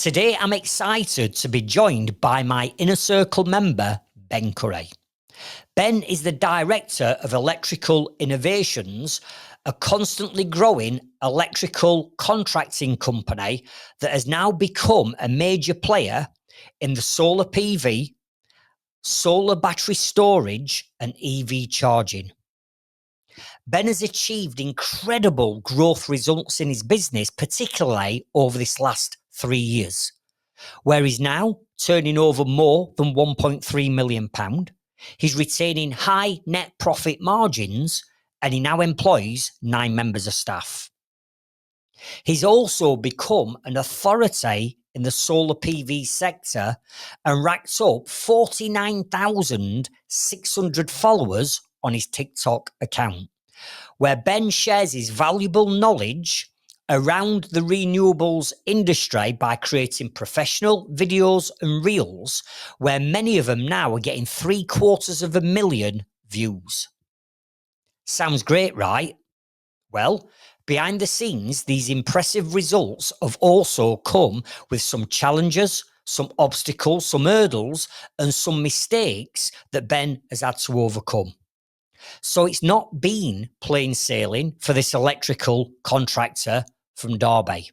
Today, I'm excited to be joined by my Inner Circle member, Ben Curry. Ben is the Director of Electrical Innovations, a constantly growing electrical contracting company that has now become a major player in the solar PV, solar battery storage, and EV charging. Ben has achieved incredible growth results in his business, particularly over this last 3 years, where he's now turning over more than £1.3 million. He's retaining high net profit margins, and he now employs 9 members of staff. He's also become an authority in the solar PV sector and racked up 49,600 followers on his TikTok account, where Ben shares his valuable knowledge around the renewables industry by creating professional videos and reels, where many of them now are getting 750,000 views. Sounds great, right? Well, behind the scenes, these impressive results have also come with some challenges, some obstacles, some hurdles, and some mistakes that Ben has had to overcome. So it's not been plain sailing for this electrical contractor from Derby.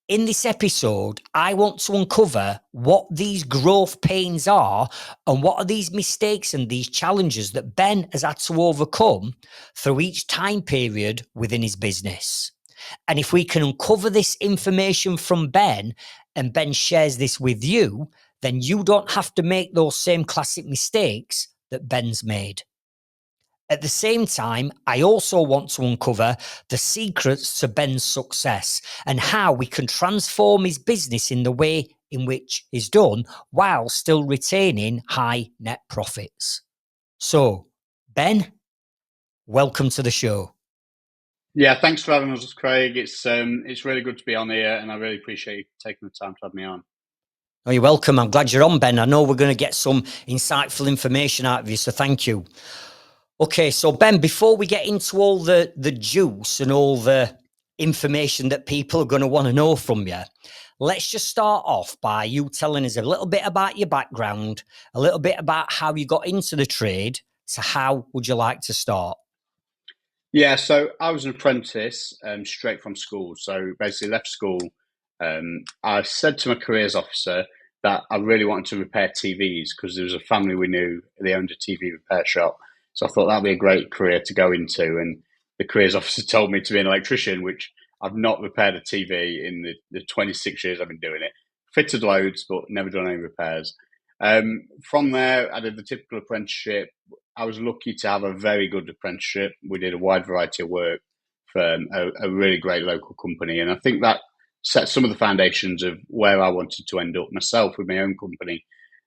In this episode, I want to uncover what these growth pains are and what are these mistakes and these challenges that Ben has had to overcome through each time period within his business. And if we can uncover this information from Ben and Ben shares this with you, then you don't have to make those same classic mistakes that Ben's made. At the same time, I also want to uncover the secrets to Ben's success and how we can transform his business in the way in which he's done while still retaining high net profits. So, Ben, welcome to the show. Yeah, thanks for having us, Craig. It's really good to be on here, and I really appreciate you taking the time to have me on. Oh, you're welcome. I'm glad you're on, Ben. I know we're going to get some insightful information out of you, so thank you. Okay, so Ben, before we get into all the juice and all the information that people are going to want to know from you, let's just start off by you telling us a little bit about your background, a little bit about how you got into the trade. So how would you like to start? Yeah, so I was an apprentice straight from school. So basically left school. I said to my careers officer that I really wanted to repair TVs because there was a family we knew, they owned a TV repair shop. So I thought that'd be a great career to go into. And the careers officer told me to be an electrician, which I've not repaired a TV in the 26 years I've been doing it. Fitted loads, but never done any repairs. From there, I did the typical apprenticeship. I was lucky to have a very good apprenticeship. We did a wide variety of work for a really great local company. And I think that set some of the foundations of where I wanted to end up myself with my own company.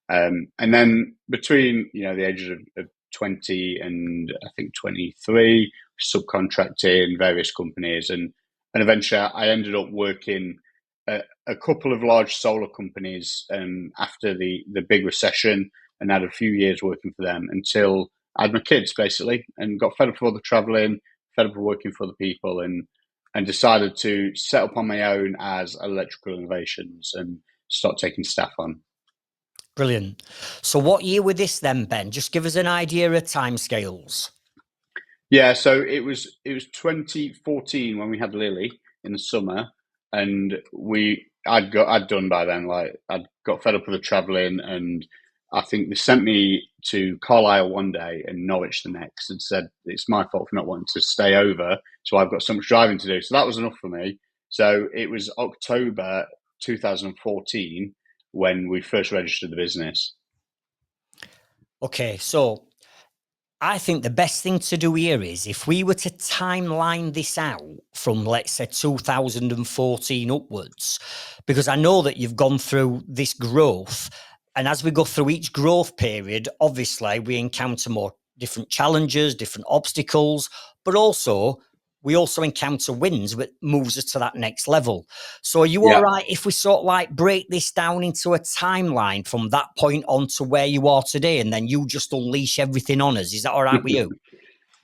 And then between, the ages of 20 and I think 23, subcontracting in various companies. And eventually I ended up working a couple of large solar companies after the big recession, and had a few years working for them until I had my kids, basically, and got fed up with all the traveling, fed up with working for other people, and decided to set up on my own as Electrical Innovations and start taking staff on. Brilliant. So what year was this then, Ben? Just give us an idea of timescales. Yeah, so it was 2014 when we had Lily in the summer, and I'd done by then. Like, I'd got fed up with the travelling, and I think they sent me to Carlisle one day and Norwich the next, and said it's my fault for not wanting to stay over. So I've got so much driving to do. So that was enough for me. So it was October 2014 when we first registered the business. Okay, so I think the best thing to do here is if we were to timeline this out from, let's say, 2014 upwards, because I know that you've gone through this growth. And as we go through each growth period, obviously we encounter more different challenges, different obstacles, but we also encounter wins, which moves us to that next level. So are you all right if we sort of like break this down into a timeline from that point on to where you are today, and then you just unleash everything on us? Is that all right with you?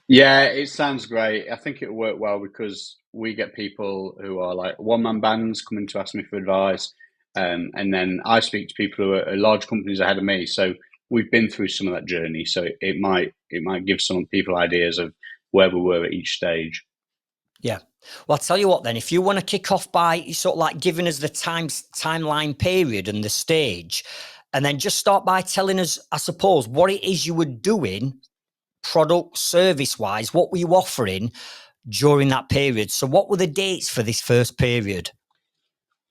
Yeah, it sounds great. I think it'll work well because we get people who are like one-man bands coming to ask me for advice. And then I speak to people who are large companies ahead of me. So we've been through some of that journey. So it might give some people ideas of where we were at each stage. Yeah. Well, I'll tell you what then, if you want to kick off by sort of like giving us the timeline period and the stage, and then just start by telling us, I suppose, what it is you were doing, product, service-wise, what were you offering during that period? So what were the dates for this first period?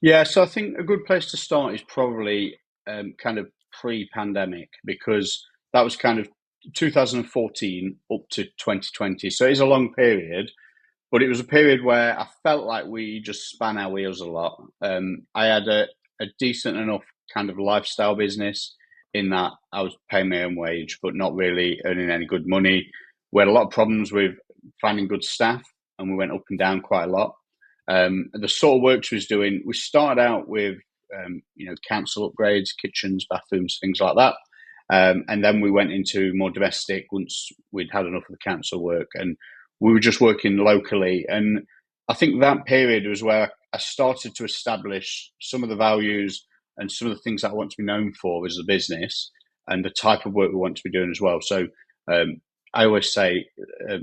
Yeah, so I think a good place to start is probably kind of pre-pandemic, because that was kind of 2014 up to 2020. So it's a long period, but it was a period where I felt like we just span our wheels a lot. I had a decent enough kind of lifestyle business in that I was paying my own wage, but not really earning any good money. We had a lot of problems with finding good staff, and we went up and down quite a lot. The sort of works we was doing, we started out with council upgrades, kitchens, bathrooms, things like that. And then we went into more domestic once we'd had enough of the council work, and we were just working locally. And I think that period was where I started to establish some of the values and some of the things that I want to be known for as a business, and the type of work we want to be doing as well. So I always say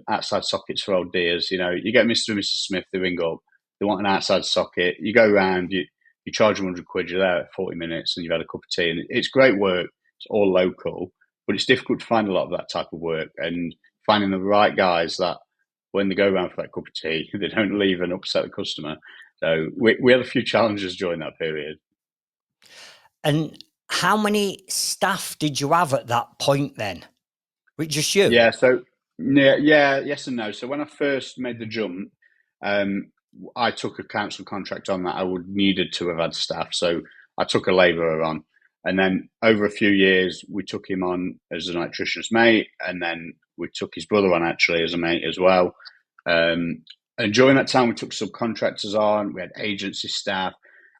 outside sockets for old dears. You get Mr. and Mrs. Smith, they ring up, they want an outside socket. You go around, you charge them 100 quid, you're there at 40 minutes and you've had a cup of tea. And it's great work, it's all local, but it's difficult to find a lot of that type of work, and finding the right guys that when they go around for that cup of tea, they don't leave and upset the customer. So we had a few challenges during that period. And how many staff did you have at that point then? Just you? Yeah, so yes and no. So when I first made the jump, I took a council contract on that I would needed to have had staff. So I took a labourer on. And then over a few years, we took him on as an electrician's mate. And then we took his brother on actually as a mate as well. And during that time, we took subcontractors on, we had agency staff,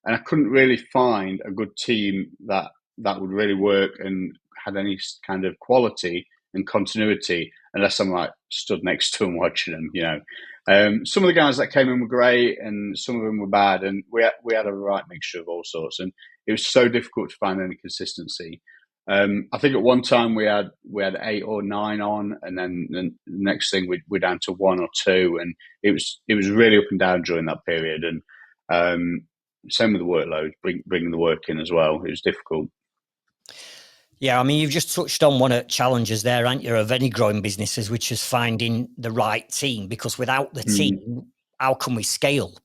and I couldn't really find a good team that would really work and had any kind of quality and continuity unless I'm like stood next to them watching them. Some of the guys that came in were great, and some of them were bad, and we had a right mixture of all sorts, and it was so difficult to find any consistency. I think at one time we had 8 or 9 on, and then the next thing we're down to 1 or 2, and it was really up and down during that period. And same with the workload, bringing the work in as well. It was difficult. Yeah, I mean, you've just touched on one of the challenges there, aren't you, of any growing businesses, which is finding the right team, because without the team, how can we scale?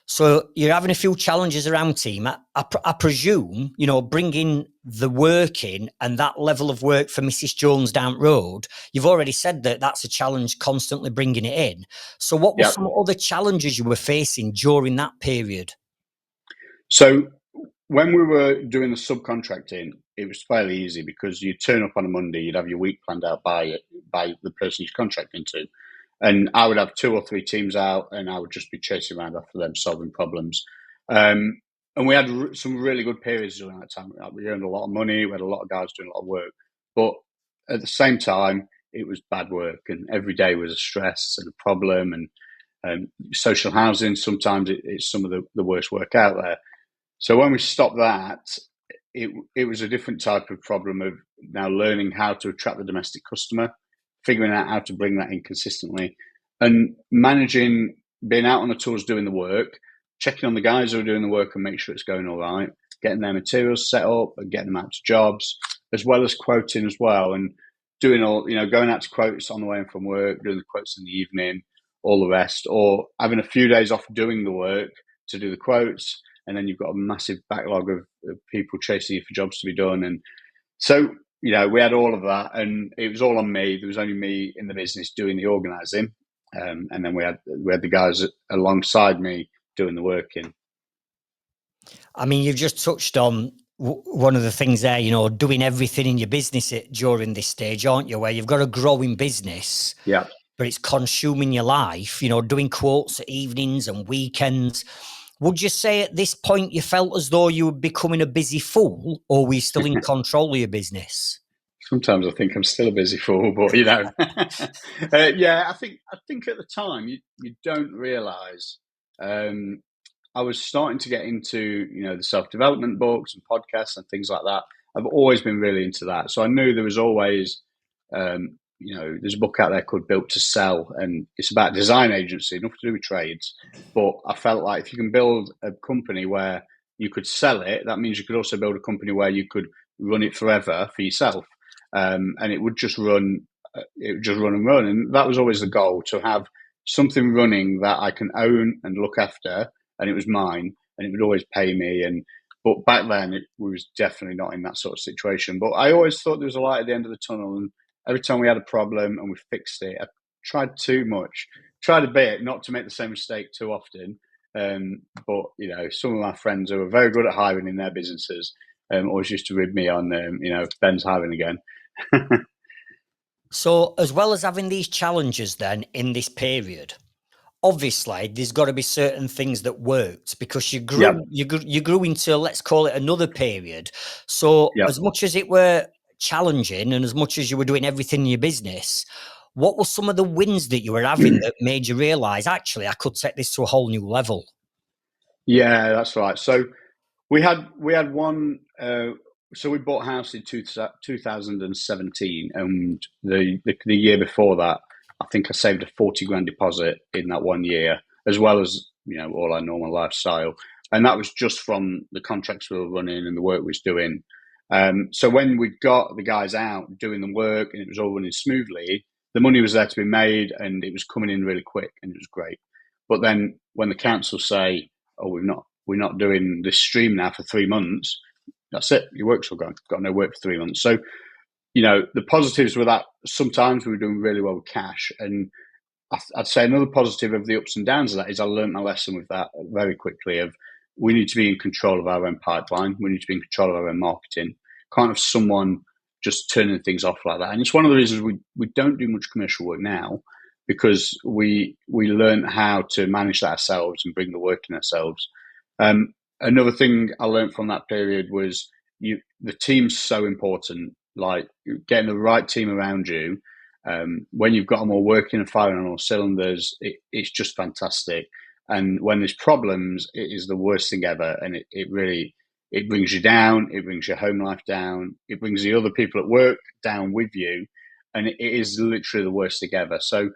So you're having a few challenges around team. I presume, bringing the work in and that level of work for Mrs. Jones down road, you've already said that that's a challenge, constantly bringing it in. So what were some other challenges you were facing during that period? So when we were doing the subcontracting, it was fairly easy because you'd turn up on a Monday, you'd have your week planned out by the person you're contracting to. And I would have 2 or 3 teams out, and I would just be chasing around after them, solving problems. And we had some really good periods during that time. We earned a lot of money. We had a lot of guys doing a lot of work. But at the same time, it was bad work, and every day was a stress and a problem. And social housing, sometimes it's some of the worst work out there. So when we stopped that, it was a different type of problem of now learning how to attract the domestic customer, figuring out how to bring that in consistently, and managing being out on the tools doing the work, checking on the guys who are doing the work and make sure it's going all right, getting their materials set up and getting them out to jobs, as well as quoting as well, and doing all, going out to quotes on the way in from work, doing the quotes in the evening, all the rest, or having a few days off doing the work to do the quotes. And then you've got a massive backlog of people chasing you for jobs to be done. And so, we had all of that, and it was all on me. There was only me in the business doing the organising. And then we had the guys alongside me doing the working. I mean, you've just touched on one of the things there, doing everything in your business during this stage, aren't you? Where you've got a growing business, yeah, but it's consuming your life, doing quotes at evenings and weekends. Would you say at this point you felt as though you were becoming a busy fool, or were you still in control of your business? Sometimes I think I'm still a busy fool, but yeah, I think at the time you don't realise. I was starting to get into the self-development books and podcasts and things like that. I've always been really into that, so I knew there was always there's a book out there called Built to Sell, and it's about design agency, nothing to do with trades. But I felt like if you can build a company where you could sell it, that means you could also build a company where you could run it forever for yourself, and it would just run. It would just run and run, and that was always the goal, to have something running that I can own and look after, and it was mine, and it would always pay me. And but back then, we was definitely not in that sort of situation. But I always thought there was a light at the end of the tunnel, and every time we had a problem and we fixed it, I tried too much, tried a bit not to make the same mistake too often. But some of my friends who were very good at hiring in their businesses always used to rib me on, Ben's hiring again. So, as well as having these challenges then in this period, obviously there's got to be certain things that worked, because you Yep. grew into, let's call it, another period. So, Yep. as much as it were challenging and as much as you were doing everything in your business, what were some of the wins that you were having that made you realize, actually, I could take this to a whole new level? Yeah, that's right. So we had one. So we bought a house in 2017, and the year before that, I think I saved a 40 grand deposit in that 1 year, as well as all our normal lifestyle, and that was just from the contracts we were running and the work we was doing. So when we got the guys out doing the work and it was all running smoothly, the money was there to be made, and it was coming in really quick, and it was great. But then when the council say, "Oh, we're not doing this stream now for 3 months," that's it. Your work's all gone. Got no work for 3 months. So, the positives were that sometimes we were doing really well with cash. And I'd say another positive of the ups and downs of that is I learned my lesson with that very quickly, of we need to be in control of our own pipeline. We need to be in control of our own marketing. Can't have someone just turning things off like that. And it's one of the reasons we don't do much commercial work now, because we learn how to manage that ourselves and bring the work in ourselves. Another thing I learned from that period was the team's so important. Like, getting the right team around you, when you've got them all working and firing on all cylinders, it's just fantastic. And when there's problems, it is the worst thing ever, and it really brings you down. It brings your home life down. It brings the other people at work down with you, and it is literally the worst thing ever. So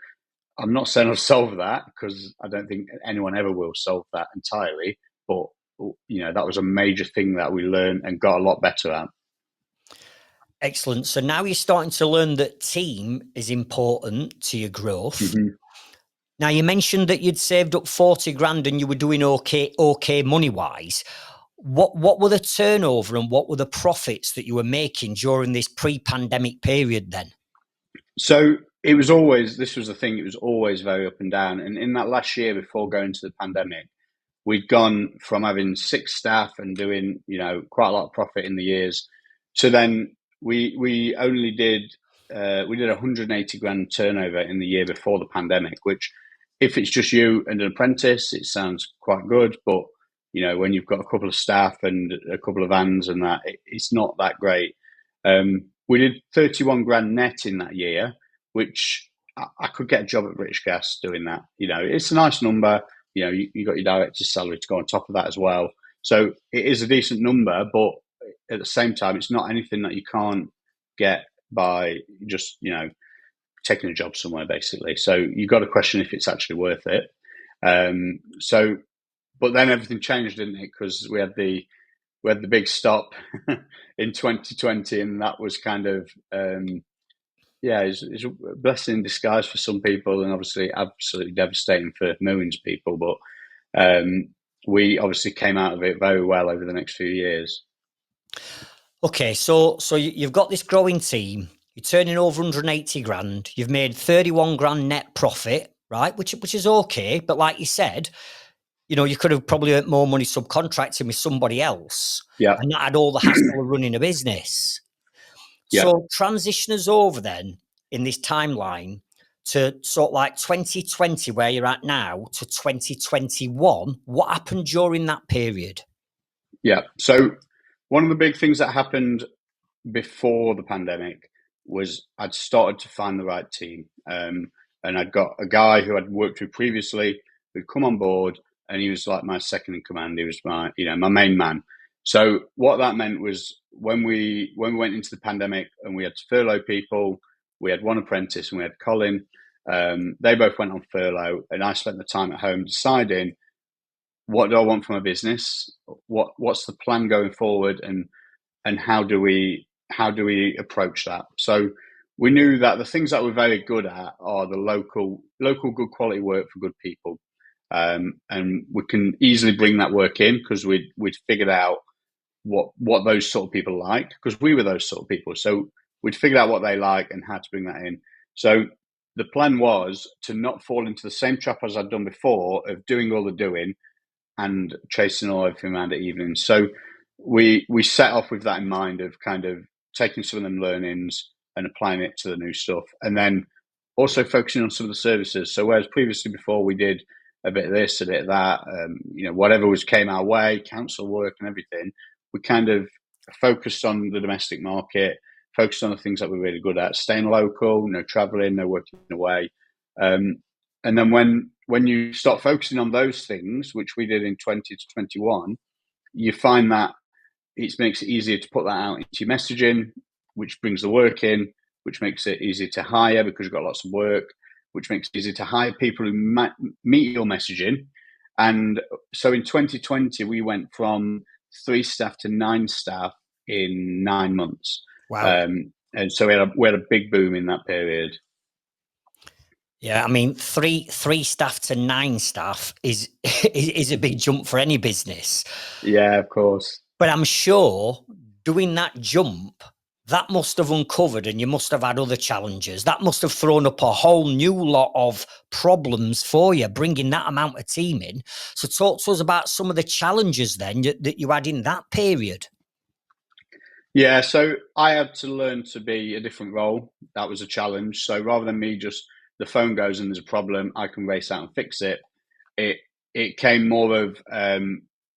I'm not saying I'll solve that, because I don't think anyone ever will solve that entirely. But that was a major thing that we learned and got a lot better at. Excellent. So now you're starting to learn that team is important to your growth. Mm-hmm. Now, you mentioned that you'd saved up 40 grand and you were doing okay money wise. What were the turnover and what were the profits that you were making during this pre-pandemic period then? So this was the thing, it was always very up and down. And in that last year before going to the pandemic, we'd gone from having 6 staff and doing, quite a lot of profit in the years, to then we only did we did 180 grand turnover in the year before the pandemic, which, if it's just you and an apprentice, it sounds quite good. But when you've got a couple of staff and a couple of vans and that, it's not that great. We did 31 grand net in that year, which I could get a job at British Gas doing that. It's a nice number. You got your director's salary to go on top of that as well. So it is a decent number, but at the same time, it's not anything that you can't get by just, taking a job somewhere, basically. So you've got to question if it's actually worth it. But then everything changed, didn't it? Because we had the big stop in 2020, and that was kind of it's a blessing in disguise for some people, and obviously absolutely devastating for millions of people. But we obviously came out of it very well over the next few years. Okay, so you've got this growing team. You're turning over 180 grand. You've made 31 grand net profit, right? Which is okay, but like you said, you could have probably earned more money subcontracting with somebody else, Yeah, and not had all the hassle of running a business. yeah. So transition us over then in this timeline to sort of like 2020, where you're at now, to 2021. What happened during that period? Yeah. So one of the big things that happened before the pandemic was I'd started to find the right team. And I'd got a guy who I'd worked with previously who'd come on board, and he was like my second in command. He was my, my main man. So what that meant was when we went into the pandemic and we had to furlough people, we had one apprentice and we had Colin. They both went on furlough, and I spent the time at home deciding, what do I want from a business? What's the plan going forward, and how do we approach that? So we knew that the things that we're very good at are the local good quality work for good people, and we can easily bring that work in because we'd figured out what those sort of people like, because we were those sort of people. So we'd figured out what they like and how to bring that in. So the plan was to not fall into the same trap as I'd done before of doing all the doing and chasing all everything around at evenings. So we set off with that in mind, of kind of taking some of them learnings and applying it to the new stuff, and then also focusing on some of the services. So whereas previously before we did a bit of this, a bit of that, whatever came our way, council work and everything, we kind of focused on the domestic market, focused on the things that we're really good at, staying local, no traveling, no working away. And then when you start focusing on those things, which we did in 20 to 21, you find that it makes it easier to put that out into your messaging, which brings the work in, which makes it easier to hire because you've got lots of work, which makes it easier to hire people who meet your messaging. And so in 2020, we went from 3 staff to 9 staff in 9 months. Wow. And so we had a big boom in that period. Yeah, I mean, three staff to 9 staff is a big jump for any business. Yeah, of course. But I'm sure doing that jump, that must have uncovered, and you must have had other challenges. That must have thrown up a whole new lot of problems for you, bringing that amount of team in. So talk to us about some of the challenges then that you had in that period. Yeah, so I had to learn to be a different role. That was a challenge. So rather than me just, the phone goes and there's a problem, I can race out and fix it. It came more of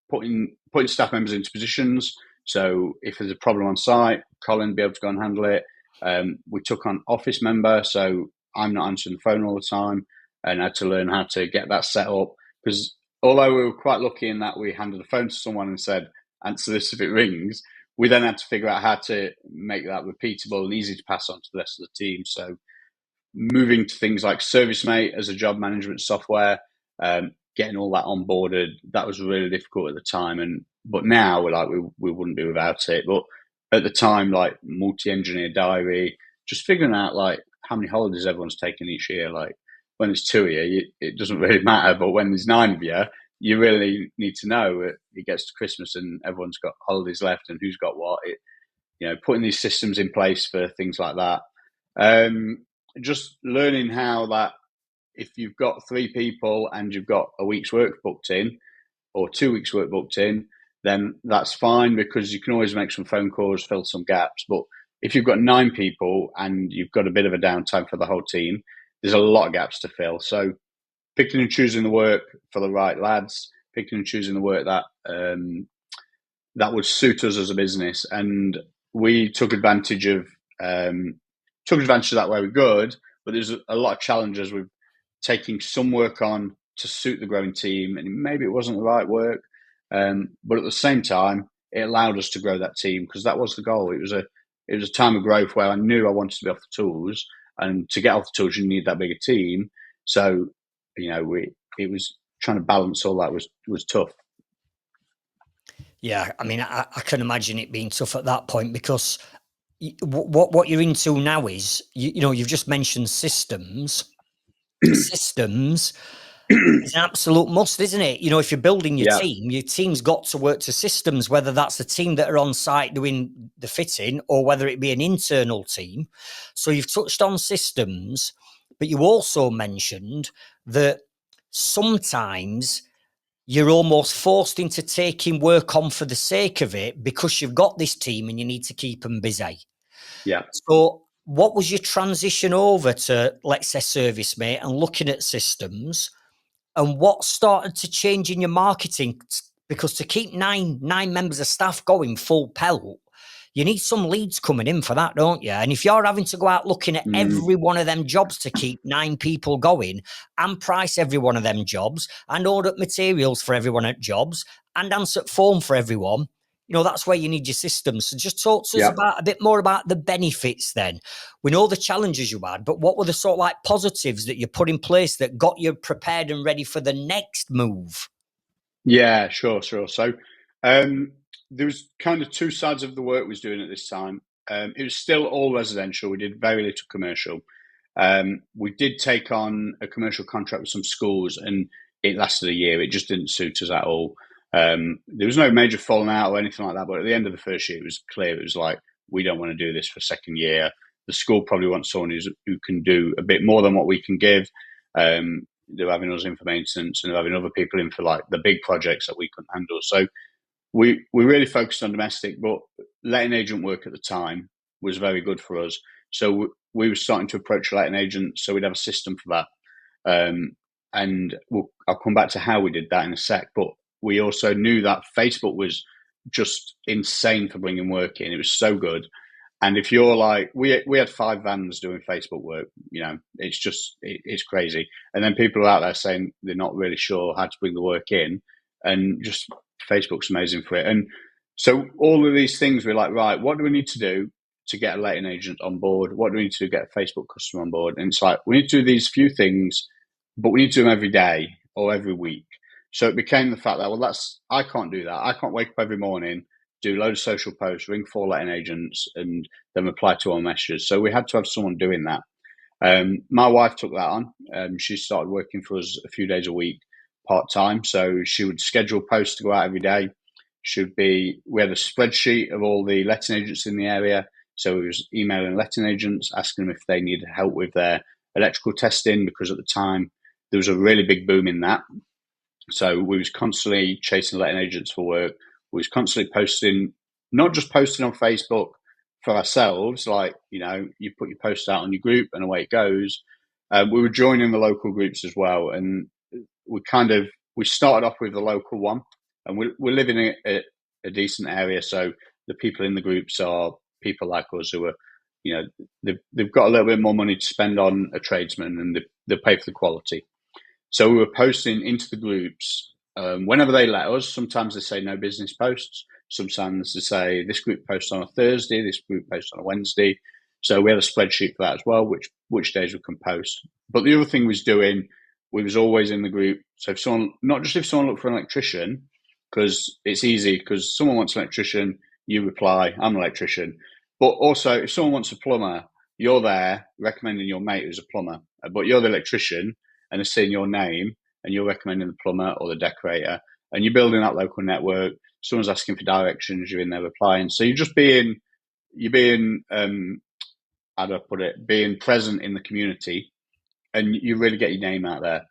putting staff members into positions. So if there's a problem on site, Colin be able to go and handle it. We took on office member, so I'm not answering the phone all the time, and I had to learn how to get that set up. Because although we were quite lucky in that we handed the phone to someone and said, answer this if it rings, we then had to figure out how to make that repeatable and easy to pass on to the rest of the team. So moving to things like ServiceMate as a job management software, getting all that onboarded, that was really difficult at the time. But now we're like, we wouldn't be without it. But at the time, like multi-engineer diary, just figuring out like how many holidays everyone's taking each year. Like when there's 2 of you, it doesn't really matter. But when there's 9 of you, you really need to know. It gets to Christmas and everyone's got holidays left and who's got what. Putting these systems in place for things like that. Just learning how that if you've got 3 people and you've got a week's work booked in or 2 weeks' work booked in, then that's fine because you can always make some phone calls, fill some gaps. But if you've got 9 people and you've got a bit of a downtime for the whole team, there's a lot of gaps to fill. So picking and choosing the work for the right lads, picking and choosing the work that would suit us as a business. And we took advantage of that where we're good, but there's a lot of challenges with taking some work on to suit the growing team, and maybe it wasn't the right work, but at the same time, it allowed us to grow that team because that was the goal. It was a time of growth where I knew I wanted to be off the tools, and to get off the tools, you need that bigger team. So, it was trying to balance all that was tough. Yeah, I mean, I can imagine it being tough at that point because what you're into now is, you've just mentioned systems. Systems is an absolute must, isn't it? If you're building your team's got to work to systems, whether that's the team that are on site doing the fitting or whether it be an internal team. So you've touched on systems, but you also mentioned that sometimes you're almost forced into taking work on for the sake of it because you've got this team and you need to keep them busy. Yeah. So what was your transition over to, let's say, ServiceMate and looking at systems, and what started to change in your marketing? Because to keep nine members of staff going full pelt, You need some leads coming in for that, don't you? And if you're having to go out looking at every one of them jobs to keep 9 people going and price every one of them jobs and order materials for everyone at jobs and answer phone for everyone, that's where you need your systems. So just talk to us about a bit more about the benefits then. We know the challenges you had, but what were the sort of like positives that you put in place that got you prepared and ready for the next move? Yeah, sure. So there was kind of two sides of the work we was doing at this time. It was still all residential. We did very little commercial. We did take on a commercial contract with some schools, and it lasted a year. It just didn't suit us at all. There was no major falling out or anything like that, but at the end of the first year, it was clear. It was like, we don't want to do this for a second year. The school probably wants someone who can do a bit more than what we can give. They're having us in for maintenance, and they're having other people in for like the big projects that we couldn't handle. So we really focused on domestic, but letting agent work at the time was very good for us. So we were starting to approach letting agents, so we'd have a system for that. And I'll come back to how we did that in a sec. But we also knew that Facebook was just insane for bringing work in. It was so good. And if you're like, we had 5 vans doing Facebook work, it's crazy. And then people are out there saying they're not really sure how to bring the work in, and just Facebook's amazing for it. And so all of these things, we're like, right, what do we need to do to get a letting agent on board? What do we need to do to get a Facebook customer on board? And it's like, we need to do these few things, but we need to do them every day or every week. So it became the fact that, well, I can't do that. I can't wake up every morning, do a load of social posts, ring 4 letting agents, and then reply to all messages. So we had to have someone doing that. My wife took that on. She started working for us a few days a week, part-time. So she would schedule posts to go out every day. We had a spreadsheet of all the letting agents in the area. So we was emailing letting agents, asking them if they needed help with their electrical testing, because at the time there was a really big boom in that. So we was constantly chasing letting agents for work. We was constantly posting, not just posting on Facebook for ourselves, like, you put your post out on your group and away it goes. We were joining the local groups as well. And we started off with the local one, and we're living in a decent area. So the people in the groups are people like us who are, they've got a little bit more money to spend on a tradesman, and they pay for the quality. So we were posting into the groups whenever they let us. Sometimes they say no business posts. Sometimes they say this group posts on a Thursday, this group posts on a Wednesday. So we had a spreadsheet for that as well, which days we can post. But the other thing we was always in the group. So if someone looked for an electrician, because it's easy, because someone wants an electrician, you reply, I'm an electrician. But also if someone wants a plumber, you're there recommending your mate who's a plumber, but you're the electrician, and they're seeing your name, and you're recommending the plumber or the decorator, and you're building that local network. Someone's asking for directions, you're in there replying. So you're being how do I put it, being present in the community, and you really get your name out there.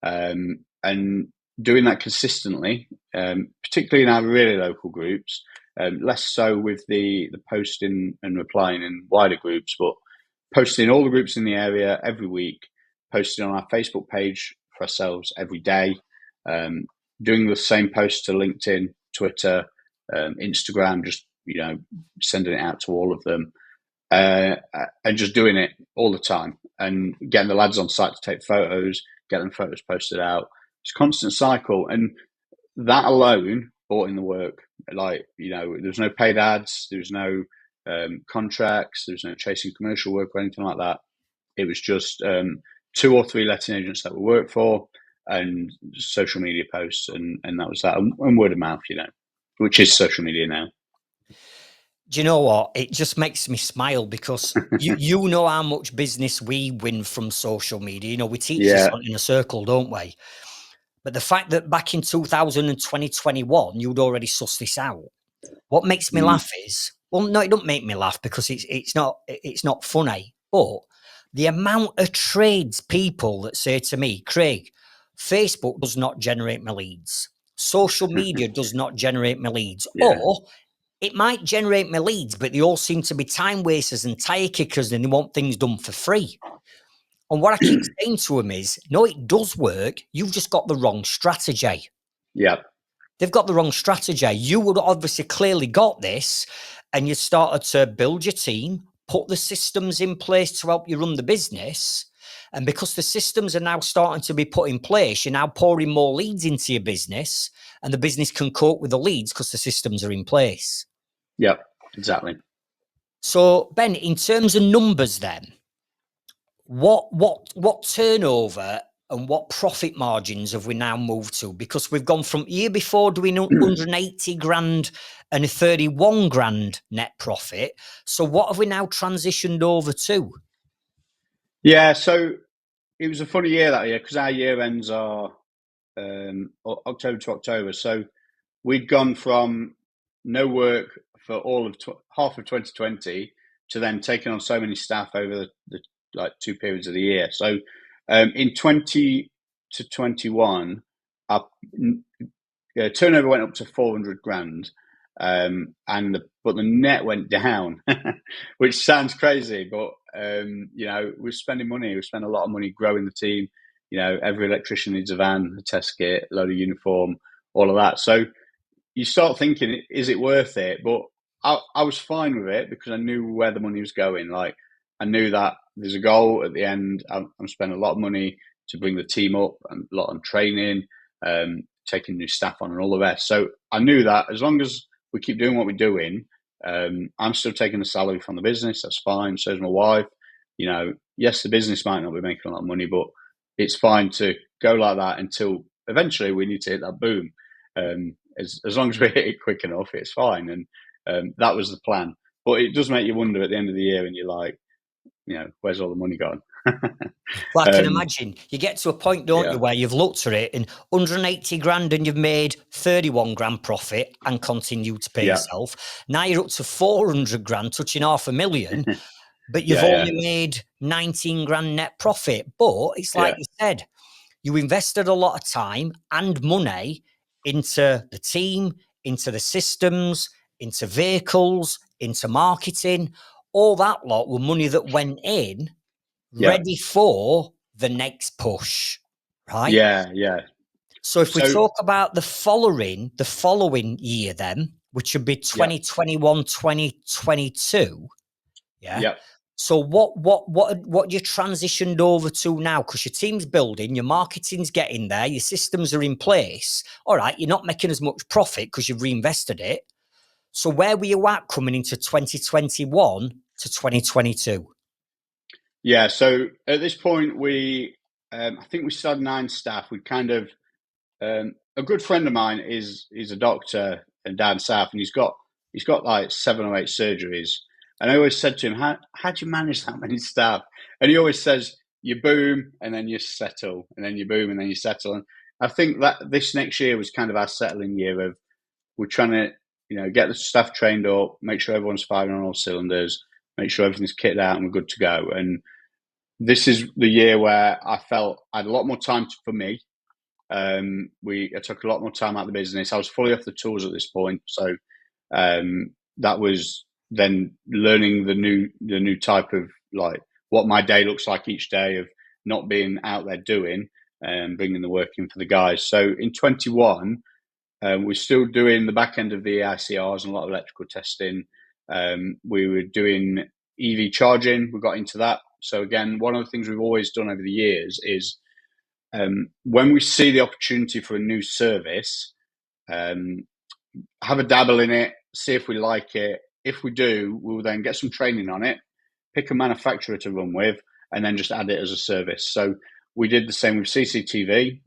And doing that consistently, particularly in our really local groups, less so with the posting and replying in wider groups, but posting all the groups in the area every week, posting on our Facebook page for ourselves every day, doing the same posts to LinkedIn, Twitter, Instagram, just sending it out to all of them, and just doing it all the time, and getting the lads on site to take photos, get them photos posted out. It's a constant cycle, and that alone brought in the work. Like, there's no paid ads, there's no contracts, there's no chasing commercial work or anything like that. It was just 2 or 3 letting agents that we worked for, and social media posts, and that was that, and word of mouth, which is social media now. Do you know what? It just makes me smile, because you know how much business we win from social media. We teach this in a circle, don't we? But the fact that back in 2021, you'd already sussed this out. What makes me laugh is, well, no, it don't make me laugh, because it's not funny. But the amount of tradespeople that say to me, Craig, Facebook does not generate my leads. Social media does not generate my leads. Yeah. Or it might generate my leads, but they all seem to be time wasters and tire kickers, and they want things done for free. And what I keep saying to them is, no, it does work. You've just got the wrong strategy. Yeah. They've got the wrong strategy. You would obviously clearly got this. and you started to build your team, put the systems in place to help you run the business. And because the systems are now starting to be put in place, you're now pouring more leads into your business, and the business can cope with the leads because the systems are in place. Yep, exactly. So, Ben, in terms of numbers, then, what turnover and what profit margins have we now moved to? Because we've gone from year before doing 180 grand and a 31 grand net profit. So what have we now transitioned over to? Yeah, so it was a funny year that year because our year ends are October to October. So we'd gone from no work for all of half of 2020 to then taking on so many staff over the like 2 periods of the year. So in 20 to 21, our turnover went up to 400 grand. But the net went down, which sounds crazy, but we're spending money. We spend a lot of money growing the team. Every electrician needs a van, a test kit, a load of uniform, all of that. So you start thinking, is it worth it? But I was fine with it because I knew where the money was going. Like I knew that there's a goal at the end. I'm spending a lot of money to bring the team up, and a lot on training, taking new staff on, and all the rest. So I knew that as long as we keep doing what we're doing, I'm still taking the salary from the business. That's fine. So is my wife. Yes, the business might not be making a lot of money, but it's fine to go like that until eventually we need to hit that boom. As long as we hit it quick enough, it's fine. And that was the plan. But it does make you wonder at the end of the year, and you're like, where's all the money gone? Well, I can imagine you get to a point, don't you, Yeah, where you've looked at it and 180 grand and you've made 31 grand profit and continue to pay yeah, yourself. Now you're up to 400 grand, touching 500,000, but you've yeah, yeah, only made 19 grand net profit. But it's like yeah, you said, you invested a lot of time and money into the team, into the systems, into vehicles, into marketing. All that lot were money that went in yeah, ready for the next push, right? yeah, yeah. So if we So, talk about the following year then, which would be yeah, 2021, 2022, yeah. yeah. So what you transitioned over to now? Because your team's building, your marketing's getting there, your systems are in place. All right, you're not making as much profit because you've reinvested it. So where were you at coming into 2021 to 2022? Yeah, so at this point, I think we still had 9 staff. We kind of, a good friend of mine is a doctor down south, and he's got like 7 or 8 surgeries. And I always said to him, how do you manage that many staff? And he always says, you boom and then you settle, and then you boom and then you settle. And I think that this next year was kind of our settling year of we're trying to, get the staff trained up, make sure everyone's firing on all cylinders, make sure everything's kitted out and we're good to go. And this is the year where I felt I had a lot more time for me. I took a lot more time out of the business. I was fully off the tools at this point, so that was then learning the new type of like what my day looks like each day of not being out there doing and bringing the work in for the guys. So in 21, we're still doing the back end of the ICRs and a lot of electrical testing. We were doing EV charging. We got into that. So again, one of the things we've always done over the years is when we see the opportunity for a new service, have a dabble in it, see if we like it. If we do, we'll then get some training on it, pick a manufacturer to run with, and then just add it as a service. So we did the same with CCTV.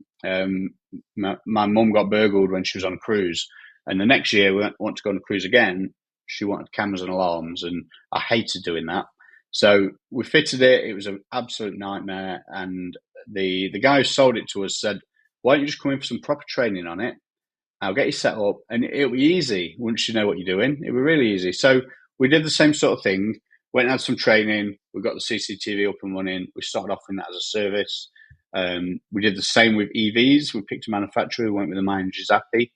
My mum got burgled when she was on a cruise, and the next year we want to go on a cruise again. She wanted cameras and alarms, and I hated doing that. So we fitted it. It was an absolute nightmare. And the guy who sold it to us said, "Why don't you just come in for some proper training on it? I'll get you set up, and it'll be easy once you know what you're doing. It'll be really easy." So we did the same sort of thing. Went and had some training. We got the CCTV up and running. We started offering that as a service. We did the same with EVs. We picked a manufacturer. We went with the Mind Giuseppe.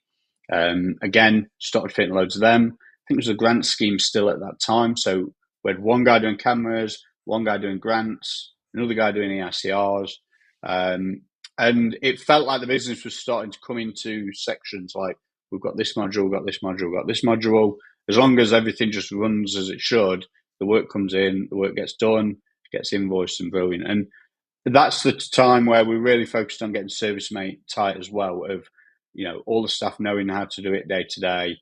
Again, started fitting loads of them. I think it was a grant scheme still at that time. So we had one guy doing cameras, one guy doing grants, another guy doing EICRs. And it felt like the business was starting to come into sections like we've got this module, we've got this module, we've got this module. as long as everything just runs as it should, the work comes in, the work gets done, gets invoiced, and brilliant. And that's the time where we really focused on getting service mate tight as well. Of all the staff knowing how to do it day to day,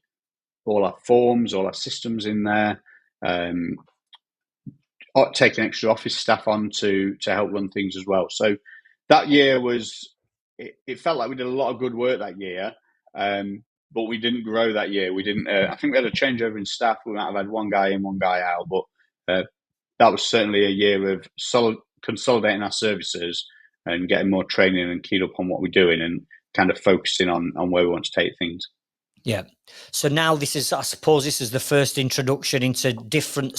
all our forms, all our systems in there. Taking extra office staff on to help run things as well. So that year it felt like we did a lot of good work that year, but we didn't grow that year. We didn't. I think we had a changeover in staff. We might have had one guy in, one guy out, but that was certainly a year of consolidating our services and getting more training and keyed up on what we're doing and kind of focusing on where we want to take things. Yeah. So now I suppose this is the first introduction into different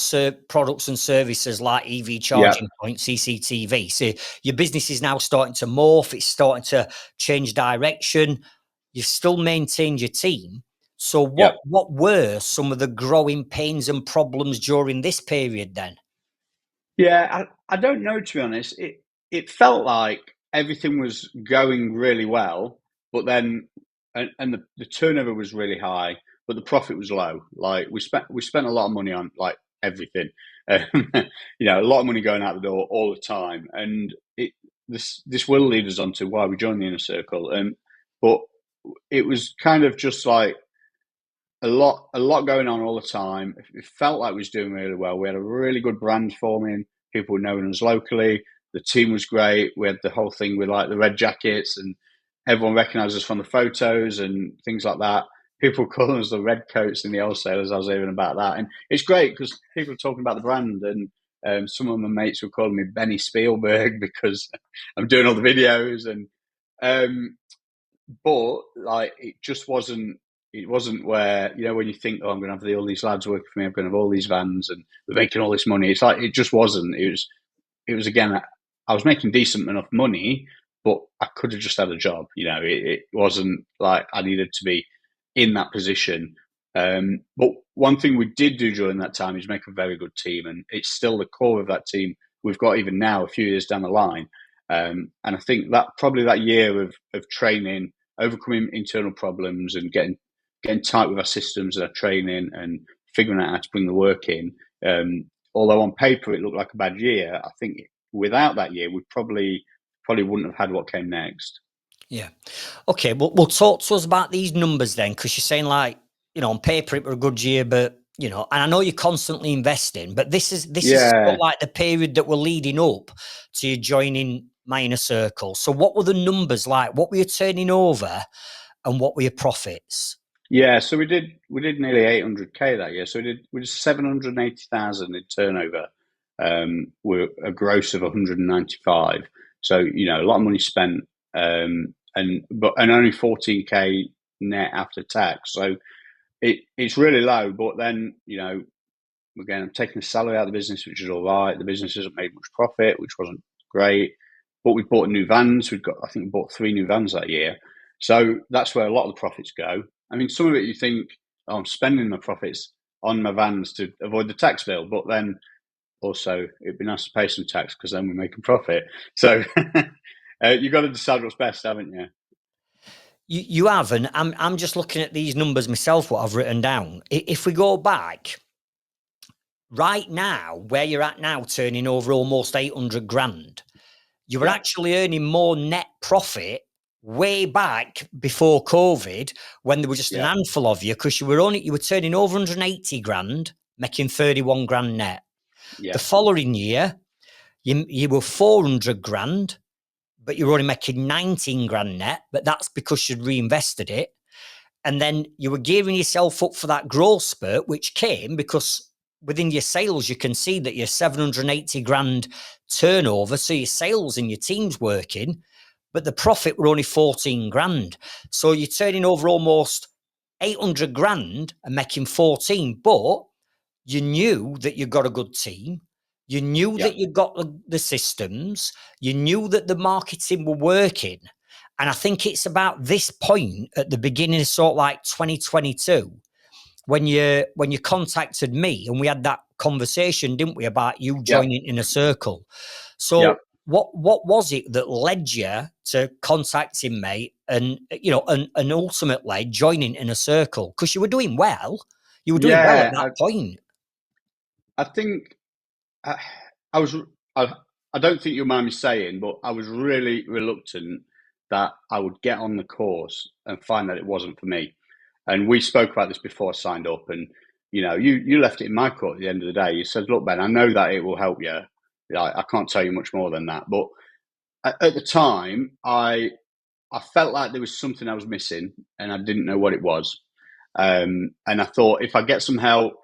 products and services like EV charging points, CCTV. So your business is now starting to morph. It's starting to change direction. You've still maintained your team. So what were some of the growing pains and problems during this period then? Yeah, I don't know, to be honest. It felt like everything was going really well, but then and the turnover was really high, but the profit was low. Like we spent a lot of money on like everything, a lot of money going out the door all the time, and this will lead us on to why we joined the inner circle. But it was kind of just like a lot going on all the time. It felt like we was doing really well. We had a really good brand forming. People were knowing us locally. The team was great. We had the whole thing with like the red jackets, and everyone recognised us from the photos and things like that. People were calling us the red coats in the wholesalers. I was hearing about that, and it's great because people are talking about the brand. And some of my mates were calling me Benny Spielberg because I'm doing all the videos. And but like it just wasn't. It wasn't where, when you think, oh, I'm going to have all these lads working for me, I'm going to have all these vans and we're making all this money. It's like, it just wasn't. It was again, I was making decent enough money, but I could have just had a job. It wasn't like I needed to be in that position. But one thing we did do during that time is make a very good team. And it's still the core of that team we've got even now, a few years down the line. And I think that probably that year of training, overcoming internal problems and getting tight with our systems and our training and figuring out how to bring the work in. Although on paper it looked like a bad year, I think without that year, we probably wouldn't have had what came next. Yeah. Okay. Well, talk to us about these numbers then, because you're saying like, on paper it were a good year, but and I know you're constantly investing, but this is sort of like the period that we're leading up to you joining my inner circle. So what were the numbers like? What were you turning over, and what were your profits? Yeah, so we did nearly 800k that year. So we did 780,000 in turnover. We're a gross of 195. So a lot of money spent, and only 14k net after tax. So it's really low. But then again, I'm taking the salary out of the business, which is all right. The business hasn't made much profit, which wasn't great. But we bought new vans. I think we bought 3 new vans that year. So that's where a lot of the profits go. I mean, some of it you think, oh, I'm spending my profits on my vans to avoid the tax bill, but then also it'd be nice to pay some tax because then we make a profit. So you've got to decide what's best, haven't you? You have, and I'm just looking at these numbers myself, what I've written down. If we go back, right now, where you're at now, turning over almost 800 grand, you were actually earning more net profit way back before COVID, when there were just an handful of you, because you were turning over 180 grand, making 31 grand net. The following year, you were 400 grand, but you were only making 19 grand net, but that's because you'd reinvested it. And then you were gearing yourself up for that growth spurt, which came because within your sales, you can see that you're 780 grand turnover. So your sales and your team's working, but the profit were only 14 grand. So you're turning over almost 800 grand and making 14, but you knew that you got a good team. You knew that you got the systems. You knew that the marketing were working. And I think it's about this point at the beginning of sort of like 2022 when you contacted me and we had that conversation, didn't we, about you joining in a circle. So what was it that led you to contacting me and and ultimately joining in a circle? Because you were doing well. You were doing well at Yeah, that point. I think I, I was. I, I don't think you'll mind me saying, but I was really reluctant that I would get on the course and find that it wasn't for me. And we spoke about this before I signed up, and you left it in my court at the end of the day. You said, "Look, Ben, I know that it will help you. I can't tell you much more than that." But at the time, I felt like there was something I was missing, and I didn't know what it was. And I thought if I get some help,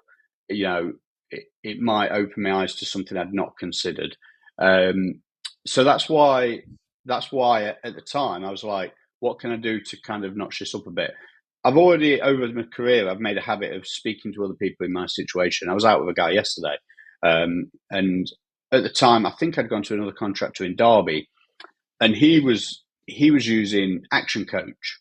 it might open my eyes to something I'd not considered. Um, so that's why at the time I was like, what can I do to kind of notch this up a bit? I've already over my career I've made a habit of speaking to other people in my situation. I was out with a guy yesterday, and at the time I think I'd gone to another contractor in Derby, and he was using Action Coach,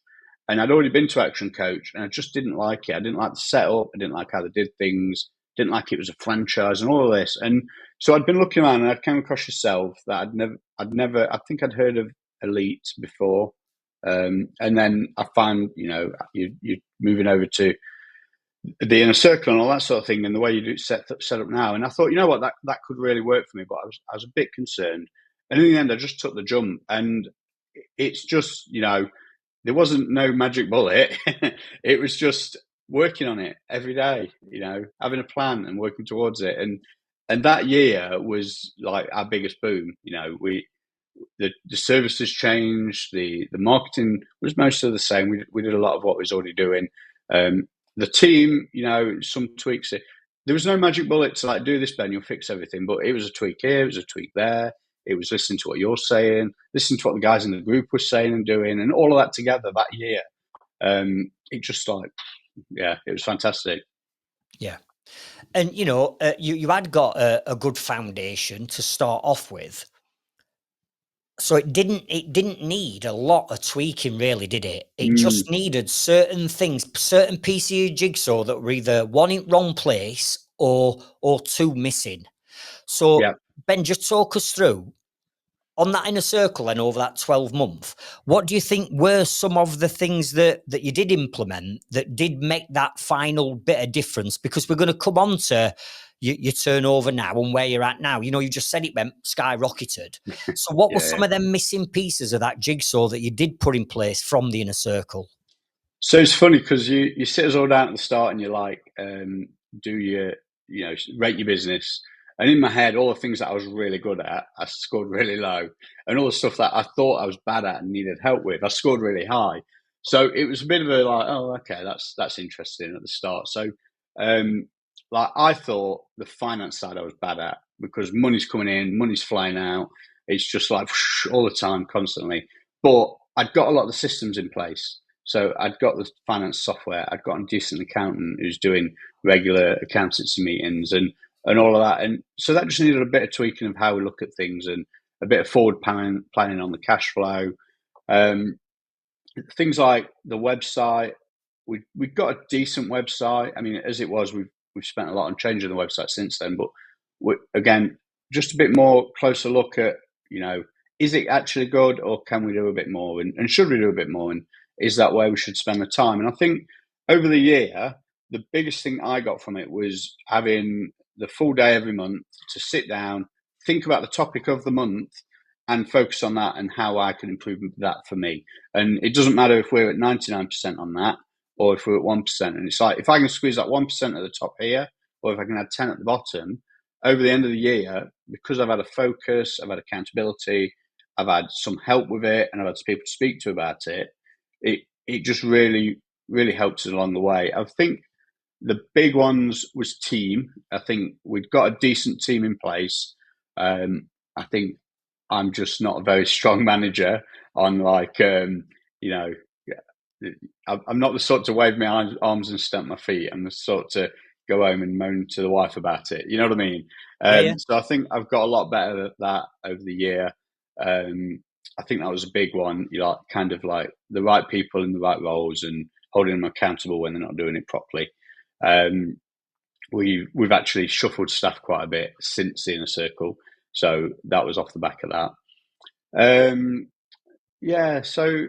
and I'd already been to Action Coach, and I just didn't like it. I didn't like the setup. I didn't like how they did things. Didn't like it was a franchise and all of this. And so I'd been looking around, and I'd come across yourself that I'd never. I think I'd heard of Elite before, and then I found you're moving over to the inner circle and all that sort of thing, and the way you do set up now. And I thought, that could really work for me, but I was a bit concerned. And in the end, I just took the jump, and it's just there wasn't no magic bullet. It was just working on it every day, having a plan and working towards it. And that year was like our biggest boom. The services changed, the marketing was mostly the same. We did a lot of what we was already doing. The team, some tweaks. There was no magic bullet to like do this, Ben. You'll fix everything. But it was a tweak here, it was a tweak there. It was listening to what you're saying, listening to what the guys in the group were saying and doing, and all of that together that year. It just it was fantastic. Yeah. And you had got a good foundation to start off with, so it didn't need a lot of tweaking, really, did it? It just Mm, needed certain things, certain pieces of jigsaw that were either one in wrong place or two missing. yeah. So Ben, just talk us through on that inner circle and over that 12-month. What do you think were some of the things that you did implement that did make that final bit of difference? Because we're going to come on to your turnover now and where you're at now. You just said it went skyrocketed. So what were Yeah. some of them missing pieces of that jigsaw that you did put in place from the inner circle? So it's funny because you sit us all down at the start and you're like, do your, rate your business. And in my head, all the things that I was really good at, I scored really low. And all the stuff that I thought I was bad at and needed help with, I scored really high. So it was a bit of a like, oh, okay, that's interesting at the start. So, like I thought the finance side I was bad at because money's coming in, money's flying out. It's just like all the time, constantly. But I'd got a lot of the systems in place. So I'd got the finance software. I'd got a decent accountant who's doing regular accountancy meetings and all of that. And so that just needed a bit of tweaking of how we look at things and a bit of forward planning on the cash flow. Um, Things like the website. We've got a decent website. I mean, as it was, we've spent a lot on changing the website since then. But again, just a bit more closer look at is it actually good or can we do a bit more and should we do a bit more and is that where we should spend the time? And I think over the year, the biggest thing I got from it was having the full day every month to sit down, think about the topic of the month, and focus on that and how I can improve that for me. And it doesn't matter if we're at 99% on that or if we're at 1%. And it's like if I can squeeze that 1% at the top here, or if I can add 10 at the bottom, over the end of the year, because I've had a focus, I've had accountability, I've had some help with it, and I've had people to speak to about it, it just really, really helped us along the way. I think the big ones was team. I think we've got a decent team in place. I think I'm just not a very strong manager on you know, I'm not the sort to wave my arms and stamp my feet. I'm the sort to go home and moan to the wife about it. You know what I mean? Yeah, yeah. So I think I've got a lot better at that over the year. I think that was a big one. Kind of like the right people in the right roles and holding them accountable when they're not doing it properly. Um, we've actually shuffled staff quite a bit since the inner circle, so that was off the back of that. Yeah, so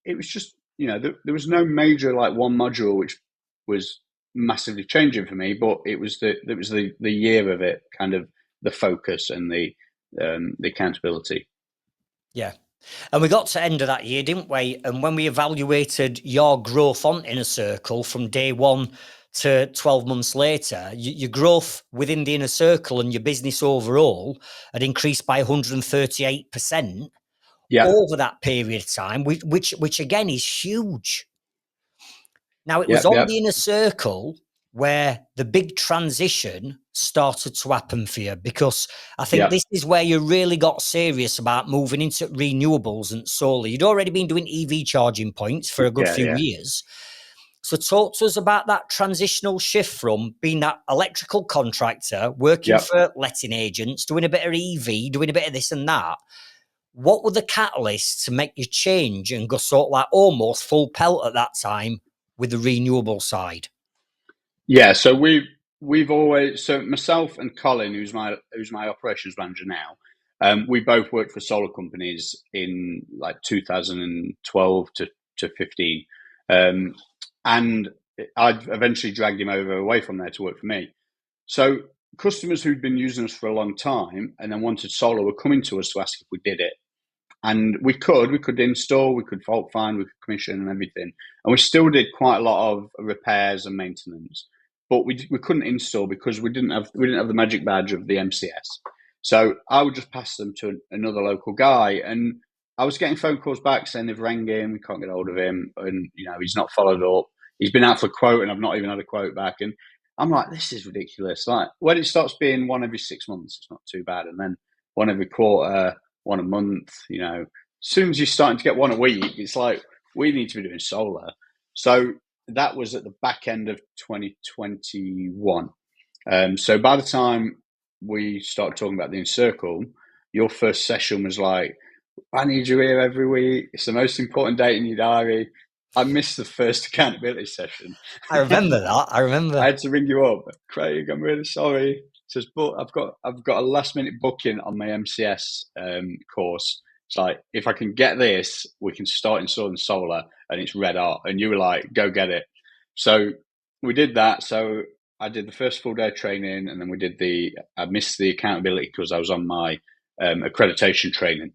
it was just there was no major like one module which was massively changing for me, but it was the year of it, kind of the focus and the accountability. Yeah. And we got to end of that year, didn't we? And when we evaluated your growth on Inner Circle from day one to 12 months later, your growth within the Inner Circle and your business overall had increased by 138% Yeah, over that period of time, which again is huge. Now, it was yeah, on yeah, the Inner Circle where the big transition started to happen for you, because I think yeah, this is where you really got serious about moving into renewables and solar. You'd already been doing EV charging points for a good yeah, few yeah, years. So talk to us about that transitional shift from being that electrical contractor, working yeah. for letting agents, doing a bit of EV, doing a bit of this and that. What were the catalysts to make you change and go sort of like almost full pelt at that time with the renewable side? Yeah, so we've always, so myself and Colin, who's my operations manager now, we both worked for solar companies in like 2012 to 15, and I'd eventually dragged him away from there to work for me. So customers who'd been using us for a long time and then wanted solar were coming to us to ask if we did it. And we could install, we could fault find, we could commission and everything. And we still did quite a lot of repairs and maintenance, but we couldn't install because we didn't have the magic badge of the MCS. So I would just pass them to another local guy, and I was getting phone calls back saying they've rang him, we can't get hold of him, and he's not followed up. He's been out for a quote, and I've not even had a quote back. And I'm like, this is ridiculous. Like when it starts being one every 6 months, it's not too bad, and then one every quarter, one a month. As soon as you're starting to get one a week, it's like we need to be doing solar. So that was at the back end of 2021. So by the time we started talking about the Inner Circle, your first session was like, I need you here every week. It's the most important date in your diary. I missed the first accountability session. I remember that. I remember. I had to ring you up, Craig. I'm really sorry. Says, but I've got a last minute booking on my MCS course. It's like if I can get this, we can start installing solar, and it's red hot. And you were like, go get it. So we did that. So I did the first full day of training, and then I missed the accountability because I was on my accreditation training,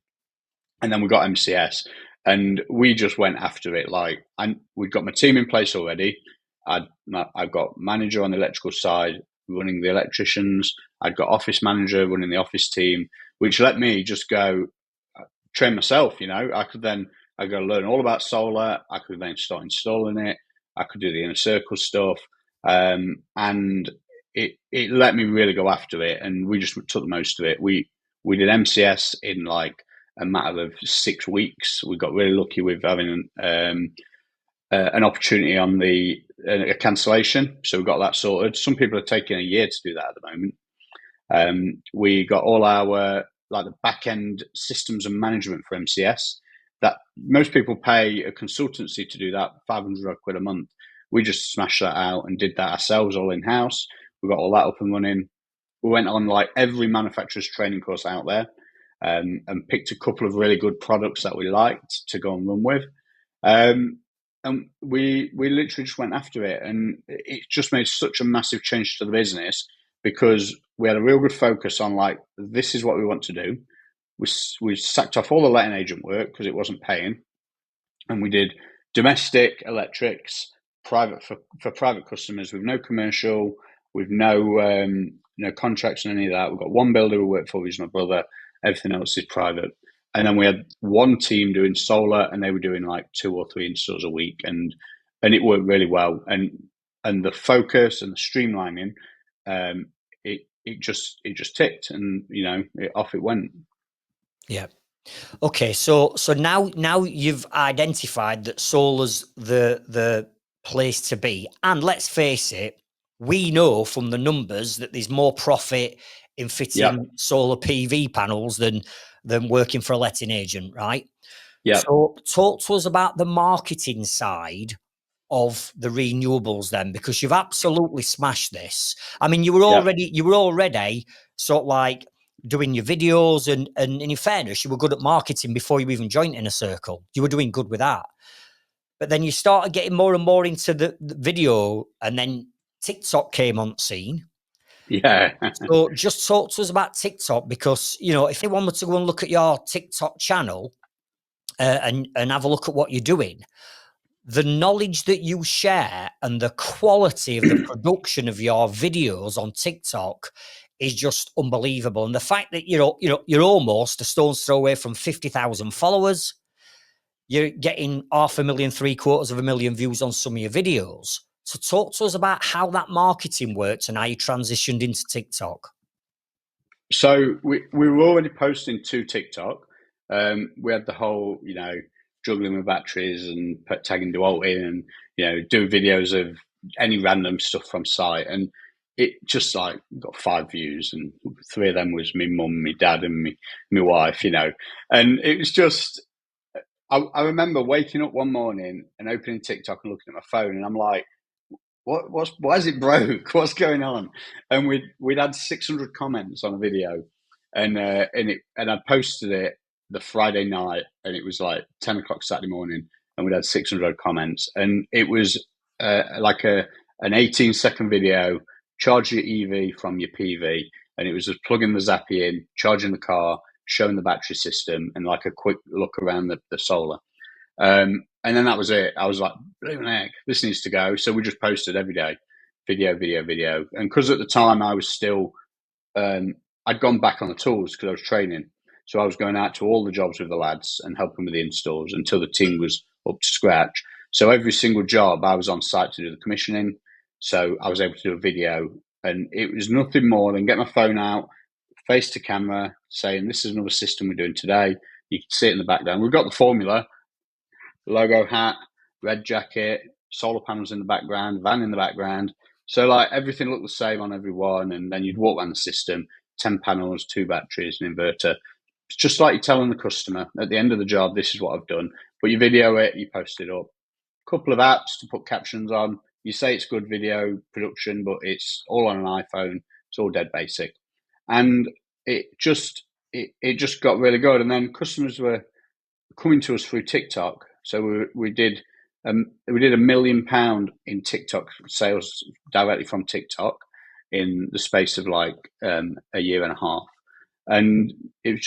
and then we got MCS, and we just went after it. Like, we'd got my team in place already. I've got manager on the electrical side running the electricians. I'd got office manager running the office team, which let me just go train myself. I go learn all about solar. I could then start installing it. I could do the Inner Circle stuff, and it let me really go after it. And we just took the most of it. We did MCS in like a matter of 6 weeks. We got really lucky with having an opportunity on a cancellation, so we got that sorted. Some people are taking a year to do that at the moment. We got all our like the back end systems and management for MCS. That most people pay a consultancy to do that, 500 quid a month. We just smashed that out and did that ourselves, all in house. We got all that up and running. We went on like every manufacturer's training course out there, and picked a couple of really good products that we liked to go and run with. And we literally just went after it, and it just made such a massive change to the business because we had a real good focus on like, this is what we want to do. We sacked off all the letting agent work because it wasn't paying, and we did domestic electrics, private for private customers with no commercial, with no contracts and any of that. We've got one builder we work for, who's my brother. Everything else is private. And then we had one team doing solar, and they were doing like 2 or 3 installs a week, and it worked really well. And the focus and the streamlining, it just ticked, and off it went. Yeah. Okay. So now you've identified that solar's the place to be, and let's face it, we know from the numbers that there's more profit in Yeah, fitting solar PV panels than working for a letting agent, right? yeah, So talk to us about the marketing side of the renewables then, because you've absolutely smashed this. I mean, you were yeah. already sort of like doing your videos, and in fairness, you were good at marketing before you even joined Inner Circle. You were doing good with that. But then you started getting more and more into the video, and then TikTok came on scene. Yeah. So just talk to us about TikTok, because, you know, if anyone were to go and look at your TikTok channel and have a look at what you're doing, the knowledge that you share and the quality of the production of your videos on TikTok is just unbelievable. And the fact that you're almost a stone's throw away from 50,000 followers, you're getting 500,000, 750,000 views on some of your videos. So talk to us about how that marketing works and how you transitioned into TikTok. So we were already posting to TikTok. We had the whole, juggling with batteries and tagging DeWalt in, and doing videos of any random stuff from site, and it just like got 5 views, and 3 of them was me mum, me dad, and me wife, and it was just. I remember waking up one morning and opening TikTok and looking at my phone, and I'm like, why is it broke? What's going on? And we'd had 600 comments on a video, and I posted it the Friday night, and it was like 10 o'clock Saturday morning, and we'd had 600 comments, and it was like an 18-second video. Charge your EV from your PV, and it was just plugging the Zappy in, charging the car, showing the battery system, and like a quick look around the solar. And then that was it. I was like, blooming heck, this needs to go. So we just posted every day, video. And because at the time I was still, I'd gone back on the tools because I was training. So I was going out to all the jobs with the lads and helping with the installs until the team was up to scratch. So every single job I was on site to do the commissioning. So I was able to do a video, and it was nothing more than get my phone out, face to camera, saying, this is another system we're doing today. You can see it in the background. We've got the formula. Logo hat, red jacket, solar panels in the background, van in the background. So like everything looked the same on every one, and then you'd walk around the system, 10 panels, 2 batteries, an inverter. It's just like you're telling the customer at the end of the job, this is what I've done. But you video it, you post it up. A couple of apps to put captions on. You say it's good video production, but it's all on an iPhone. It's all dead basic. And it just got really good. And then customers were coming to us through TikTok. So we did £1 million in TikTok sales directly from TikTok in the space of like a year and a half, and it was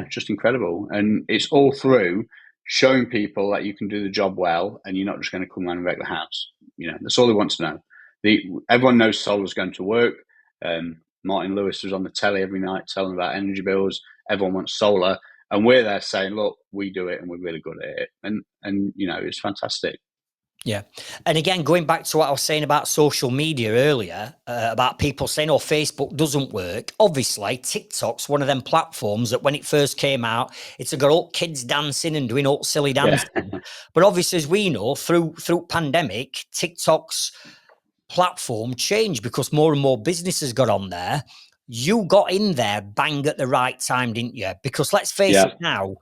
just incredible. And it's all through showing people that you can do the job well, and you're not just going to come around and wreck the house. That's all they want to know. Everyone knows solar's going to work. Martin Lewis was on the telly every night telling about energy bills. Everyone wants solar. And we're there saying, look, we do it and we're really good at it. And it's fantastic. Yeah. And again, going back to what I was saying about social media earlier, about people saying, oh, Facebook doesn't work. Obviously, TikTok's one of them platforms that when it first came out, it's got all kids dancing and doing all silly dancing. Yeah. But obviously, as we know, through pandemic, TikTok's platform changed because more and more businesses got on there. You got in there bang at the right time, didn't you? Because let's face it now,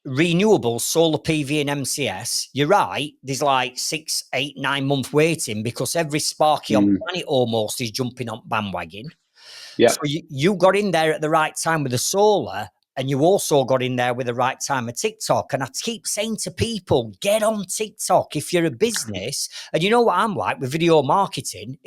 renewables, solar PV and MCS, you're right, there's like 6, 8, 9 month waiting because every Sparky on planet almost is jumping on bandwagon. Yeah. So you got in there at the right time with the solar, and you also got in there with the right time of TikTok. And I keep saying to people, get on TikTok if you're a business. And you know what I'm like with video marketing?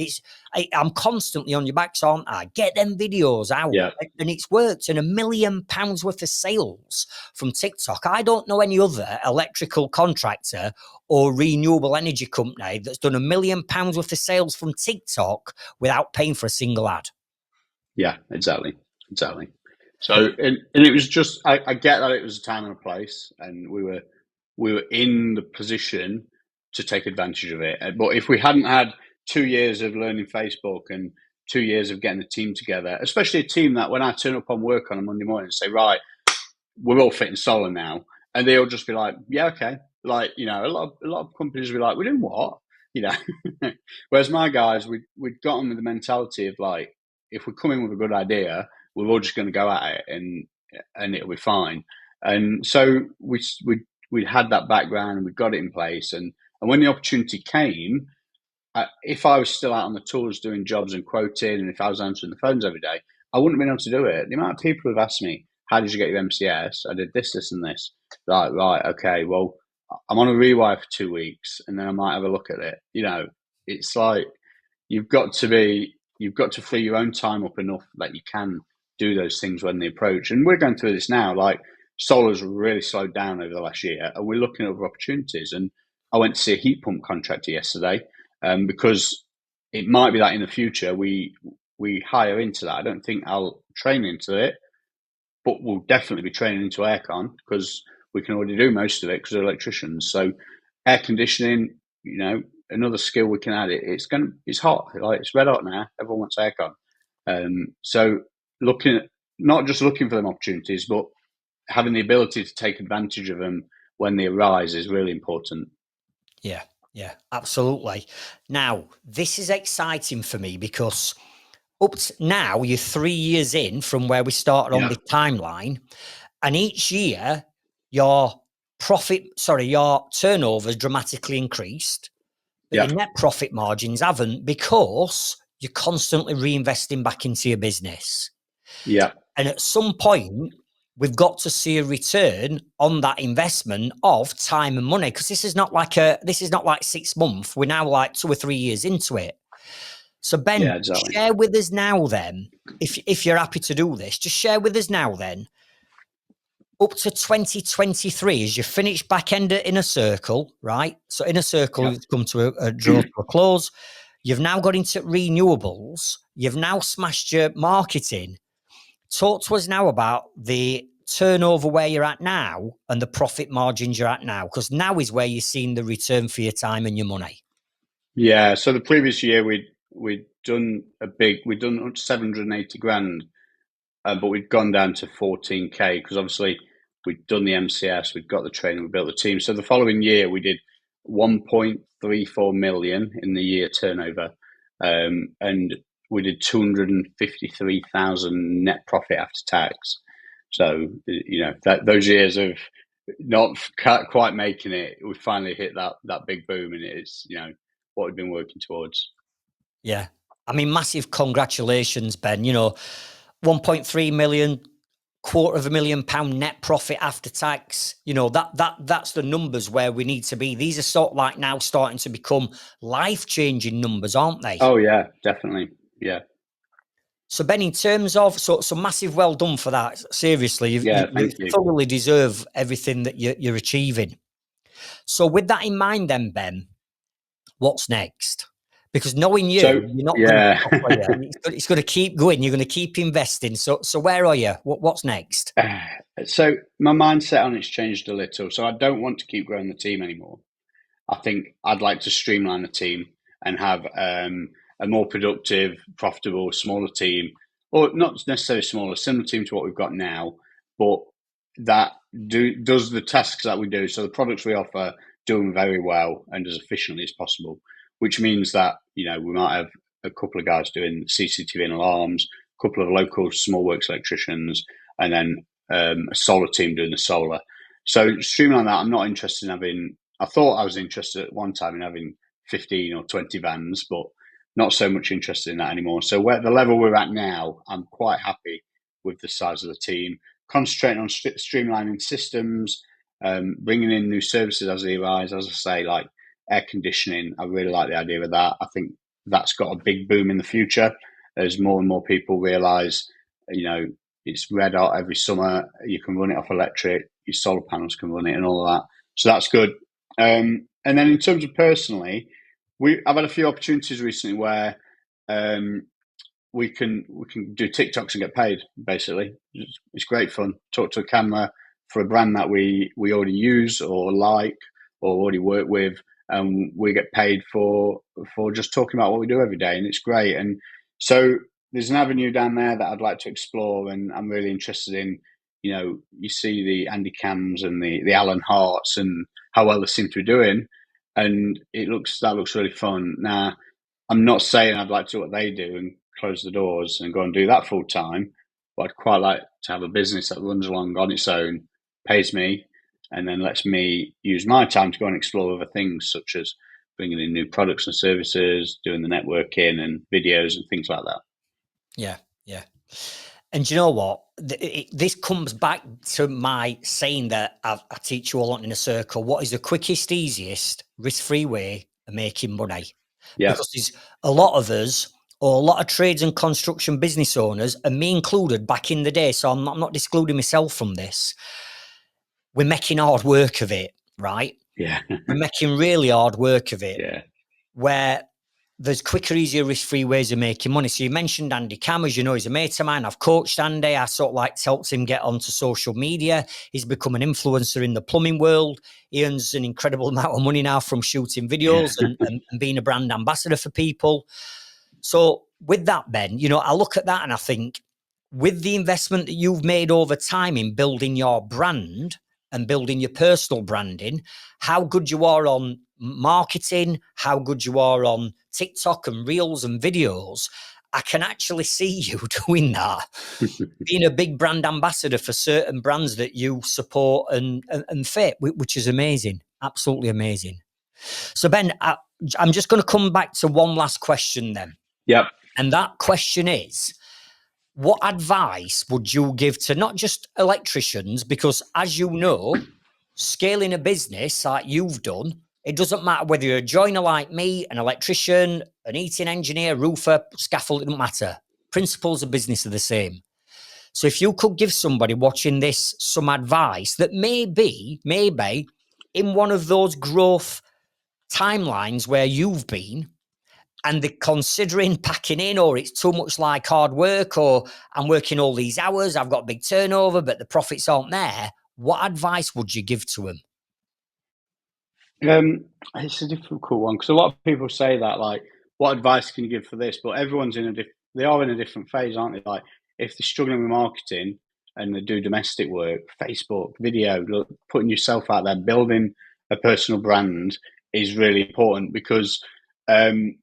I'm constantly on your backs, aren't I? Get them videos out. Yeah. And it's worked. And £1 million worth of sales from TikTok. I don't know any other electrical contractor or renewable energy company that's done £1 million worth of sales from TikTok without paying for a single ad. Yeah, exactly. So, and it was just, I get that it was a time and a place, and we were in the position to take advantage of it. But if we hadn't had 2 years of learning Facebook and 2 years of getting a team together, especially a team that when I turn up on work on a Monday morning and say, right, we're all fitting solar now, and they'll just be like, yeah, okay. Like, a lot of companies will be like, we're doing what? Whereas my guys, we'd gotten with the mentality of like, if we come in with a good idea, we're all just going to go at it and it'll be fine. And so we had that background and we got it in place. And when the opportunity came, if I was still out on the tools doing jobs and quoting, and if I was answering the phones every day, I wouldn't have been able to do it. The amount of people who've asked me, how did you get your MCS? I did this, this, and this. Like, right, okay, well, I'm on a rewire for 2 weeks and then I might have a look at it. It's like, you've got to free your own time up enough that you can do those things when they approach. And we're going through this now. Like solar's really slowed down over the last year, and we're looking at other opportunities. And I went to see a heat pump contractor yesterday, because it might be that in the future we hire into that. I don't think I'll train into it, but we'll definitely be training into aircon because we can already do most of it because we're electricians. So air conditioning, another skill we can add. It's hot, like it's red hot now. Everyone wants aircon. So not just looking for them opportunities, but having the ability to take advantage of them when they arise is really important. Yeah, absolutely. Now, this is exciting for me because up to now, you're 3 years in from where we started on the timeline, and each year your turnover has dramatically increased, but your net profit margins haven't because you're constantly reinvesting back into your business. Yeah. And at some point, we've got to see a return on that investment of time and money, because this is not like 6 months. We're now like 2 or 3 years into it. So Ben, exactly. share with us now then, if you're happy to do this, just share with us now then, up to 2023, as you finish back end Inner Circle, right? So Inner Circle has come to a draw to a close. You've now got into renewables. You've now smashed your marketing. Talk to us now about the turnover where you're at now and the profit margins you're at now, because now is where you're seeing the return for your time and your money. Yeah. So the previous year we'd done 780 grand, but we'd gone down to 14k because obviously we'd done the MCS, we'd got the training, we built the team. So the following year we did 1.34 million in the year turnover, and we did 253,000 net profit after tax. So those years of not quite making it, we finally hit that big boom, and it's what we've been working towards. Yeah, I mean, massive congratulations, Ben. 1.3 million, £250,000 net profit after tax. That's the numbers where we need to be. These are sort of like now starting to become life-changing numbers, aren't they? Oh yeah, definitely. Yeah. So Ben, in terms of so massive well done for that. Seriously, you thoroughly deserve everything that you're achieving. So with that in mind, then Ben, what's next? Because knowing you're not going to stop, are you? It's going to keep going. You're going to keep investing. So where are you? What's next? So my mindset on it's changed a little. So I don't want to keep growing the team anymore. I think I'd like to streamline the team and have a more productive, profitable, smaller team, or not necessarily smaller, similar team to what we've got now, but that does the tasks that we do. So the products we offer do them very well and as efficiently as possible, which means that we might have a couple of guys doing CCTV and alarms, a couple of local small works electricians, and then a solar team doing the solar. So streamline that. I'm not interested in having. I thought I was interested at one time in having 15 or 20 vans, but not so much interested in that anymore. So where the level we're at now, I'm quite happy with the size of the team. Concentrating on streamlining systems, bringing in new services as they arise. As I say, like air conditioning, I really like the idea of that. I think that's got a big boom in the future as more and more people realise, it's red hot every summer. You can run it off electric. Your solar panels can run it, and all of that. So that's good. And then in terms of personally, I've had a few opportunities recently where we can do TikToks and get paid. Basically, it's great fun. Talk to a camera for a brand that we already use or like or already work with, and we get paid for just talking about what we do every day, and it's great. And so there's an avenue down there that I'd like to explore, and I'm really interested in. You see the Andy Cams and the Alan Harts and how well they seem to be doing, and that looks really fun. Now, I'm not saying I'd like to do what they do and close the doors and go and do that full time, but I'd quite like to have a business that runs along on its own, pays me, and then lets me use my time to go and explore other things, such as bringing in new products and services, doing the networking and videos and things like that. Yeah. And you know what? This comes back to my saying that I teach you all on Inner Circle. What is the quickest, easiest, risk-free way of making money? Yeah. Because there's a lot of us, or a lot of trades and construction business owners, and me included back in the day, so I'm not excluding myself from this, we're making hard work of it, right? Yeah. We're making really hard work of it, Yeah. where there's quicker, easier, risk-free ways of making money. So you mentioned Andy Cam, as you know, he's a mate of mine. I've coached Andy. I sort of like helped him get onto social media. He's become an influencer in the plumbing world. He earns an incredible amount of money now from shooting videos and being a brand ambassador for people. So with that, Ben, you know, I look at that and I think, with the investment that you've made over time in building your brand and building your personal branding, how good you are on marketing, how good you are on TikTok and reels and videos, I can actually see you doing that, being a big brand ambassador for certain brands that you support and fit, which is amazing. Absolutely amazing. So Ben, I'm just going to come back to one last question then. Yep. And that question is, what advice would you give to not just electricians? Because as you know, scaling a business like you've done, it doesn't matter whether you're a joiner like me, an electrician, an heating engineer, roofer, scaffold, it doesn't matter. Principles of business are the same. So if you could give somebody watching this some advice that maybe in one of those growth timelines where you've been, and they're considering packing in, or it's too much like hard work, or I'm working all these hours, I've got big turnover, but the profits aren't there, what advice would you give to them? It's a difficult one because a lot of people say that, like, what advice can you give for this? But everyone's they are in a different phase, aren't they? Like, if they're struggling with marketing and they do domestic work, Facebook, video, putting yourself out there, building a personal brand is really important because um,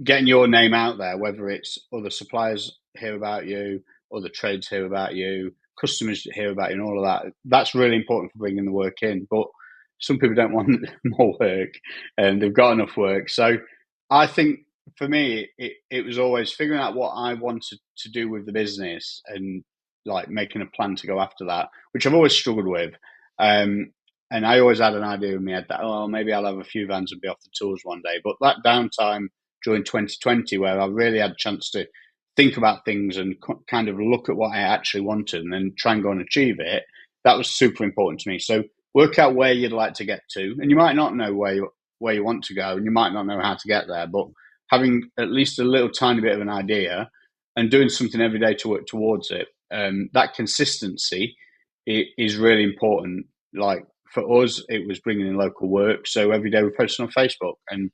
getting your name out there, whether it's other suppliers hear about you, other trades hear about you, customers hear about you, and all of that, that's really important for bringing the work in. But some people don't want more work and they've got enough work. So I think for me, it was always figuring out what I wanted to do with the business and like making a plan to go after that, which I've always struggled with. And I always had an idea in my head that, oh, maybe I'll have a few vans and be off the tools one day. But that downtime during 2020, where I really had a chance to think about things and kind of look at what I actually wanted and then try and go and achieve it, that was super important to me. So work out where you'd like to get to, and you might not know where you want to go, and you might not know how to get there, but having at least a little tiny bit of an idea and doing something every day to work towards it, that consistency is really important. Like for us, it was bringing in local work, so every day we're posting on Facebook, and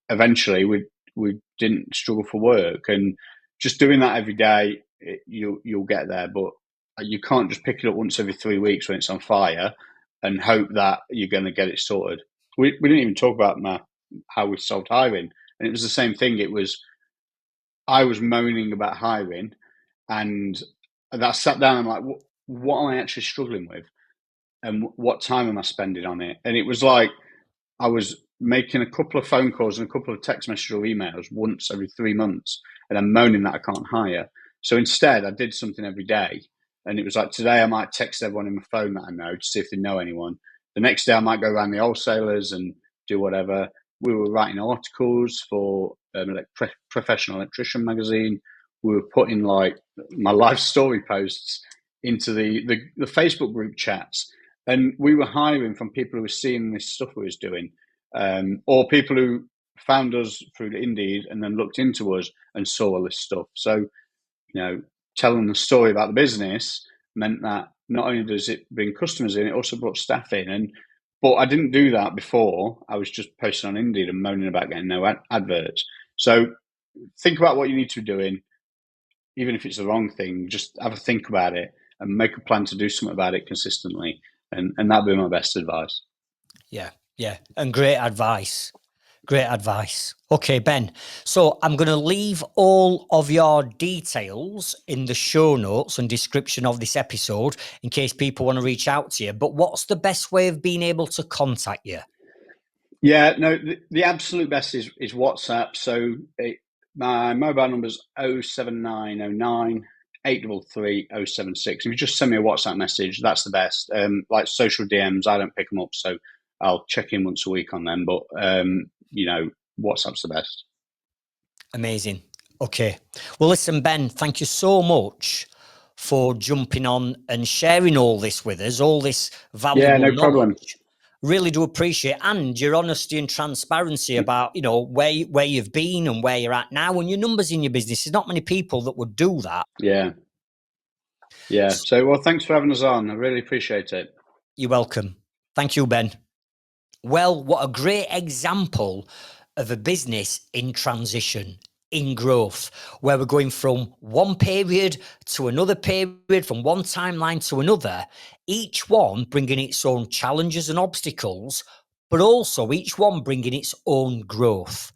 eventually we didn't struggle for work, and just doing that every day, you'll get there. But you can't just pick it up once every 3 weeks when it's on fire and hope that you're going to get it sorted. We didn't even talk about how we solved hiring, and it was the same thing. I was moaning about hiring, and I sat down and I'm like, what am I actually struggling with, and what time am I spending on it? And it was like I was making a couple of phone calls and a couple of text messages or emails once every 3 months, and I'm moaning that I can't hire. So instead, I did something every day. And it was like, today I might text everyone in my phone that I know to see if they know anyone. The next day I might go around the wholesalers and do whatever. We were writing articles for Professional Electrician magazine. We were putting like my life story posts into the Facebook group chats. And we were hiring from people who were seeing this stuff we was doing, or people who found us through Indeed and then looked into us and saw all this stuff. So, telling the story about the business meant that not only does it bring customers in, it also brought staff in. But I didn't do that before. I was just posting on Indeed and moaning about getting no adverts. So think about what you need to be doing, even if it's the wrong thing. Just have a think about it and make a plan to do something about it consistently. And that'd be my best advice. Yeah. And great advice. Great advice. Okay, Ben. So I'm going to leave all of your details in the show notes and description of this episode in case people want to reach out to you. But what's the best way of being able to contact you? Yeah, no, the absolute best is WhatsApp. So my mobile number is 07909 833 076. If you just send me a WhatsApp message, that's the best. Like social DMs, I don't pick them up, so I'll check in once a week on them. But WhatsApp's the best. Amazing. Okay. Well, listen, Ben, thank you so much for jumping on and sharing all this with us, all this Yeah, valuable no problem. knowledge. Really do appreciate, and your honesty and transparency about, where you've been and where you're at now and your numbers in your business. There's not many people that would do that. Yeah. So, well, thanks for having us on. I really appreciate it. You're welcome. Thank you, Ben. Well, what a great example of a business in transition, in growth, where we're going from one period to another period, from one timeline to another, each one bringing its own challenges and obstacles, but also each one bringing its own growth.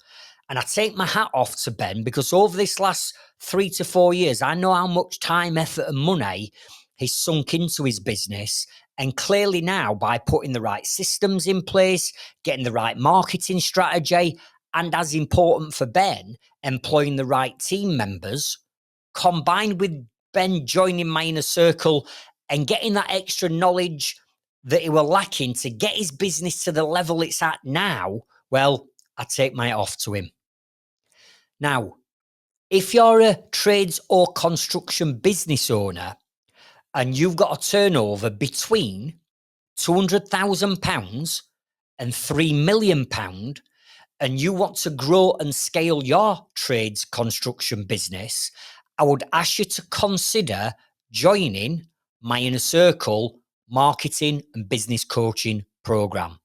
And I take my hat off to Ben, because over this last 3 to 4 years, I know how much time, effort, and money he's sunk into his business. And clearly now, by putting the right systems in place, getting the right marketing strategy, and as important for Ben, employing the right team members, combined with Ben joining my inner circle and getting that extra knowledge that he were lacking to get his business to the level it's at now, well, I take my hat off to him. Now, if you're a trades or construction business owner and you've got a turnover between £200,000 and £3 million, and you want to grow and scale your trades construction business, I would ask you to consider joining my Inner Circle marketing and business coaching program.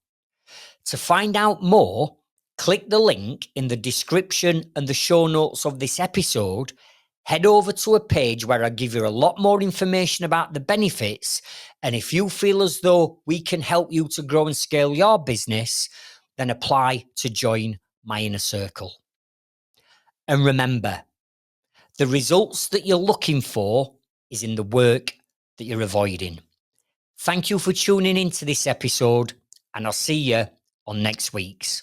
To find out more, click the link in the description and the show notes of this episode. Head over to a page where I give you a lot more information about the benefits. And if you feel as though we can help you to grow and scale your business, then apply to join my Inner Circle. And remember, the results that you're looking for is in the work that you're avoiding. Thank you for tuning into this episode, and I'll see you on next week's.